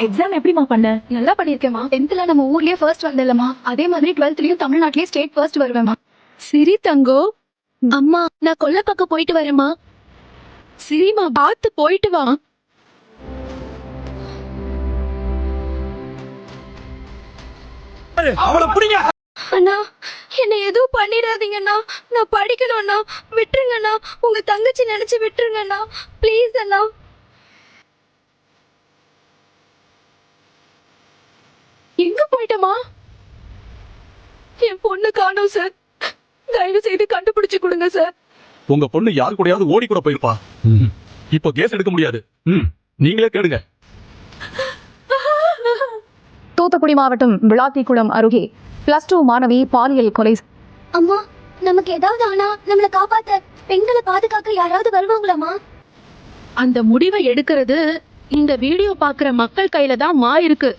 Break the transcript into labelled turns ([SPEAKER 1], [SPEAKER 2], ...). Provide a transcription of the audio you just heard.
[SPEAKER 1] Exam எப்படிமா பண்ண?
[SPEAKER 2] நல்லா பண்ணிருக்கேமா. 10th நம்ம ஊர்லயே ஃபர்ஸ்ட் வந்தேலமா, அதே மாதிரி 12th தமிழ்நாட்டிலேயே ஸ்டேட் ஃபர்ஸ்ட் வருவேமா.
[SPEAKER 1] சரி தங்கோ.
[SPEAKER 2] அம்மா நான் கொல்ல பக்கம் போயிட்டு வரேம்மா.
[SPEAKER 1] சரிம்மா, பார்த்து போயிட்டு வா.
[SPEAKER 3] அவளை புடிங்க.
[SPEAKER 2] அண்ணா என்ன எதுவும் பண்ணிடாதீங்கண்ணா, நான் படிக்கணும்ண்ணா, விட்டுருங்கண்ணா, உங்க தங்கச்சி நினைச்சு விட்டுருங்கண்ணா, ப்ளீஸ் அண்ணா.
[SPEAKER 1] எங்க போயிட்டமா? என் பொண்ணு காணோம் சார், தயவு செய்து கண்டுபிடிச்சு கொடுங்க சார்.
[SPEAKER 3] உங்க பொண்ணு யாரு கூடயாவது ஓடி கூட போயிருப்பா. இப்போ கேஸ் எடுக்க முடியாது. நீங்களே கேளுங்க.
[SPEAKER 4] தூத்துக்குடி மாவட்டம் விளாத்திக்குளம் அருகே +2 மாணவி பாலியல் கொலை.
[SPEAKER 2] அம்மா நமக்கு ஏதாவது ஆனா நம்மள காப்பாத்த, பெண்களை பாதுகாக்க யாராவது வருவாங்களாமா?
[SPEAKER 1] அந்த முடிவை எடுக்கிறது இந்த வீடியோ பாக்குற மக்கள் கையில தான் இருக்கு.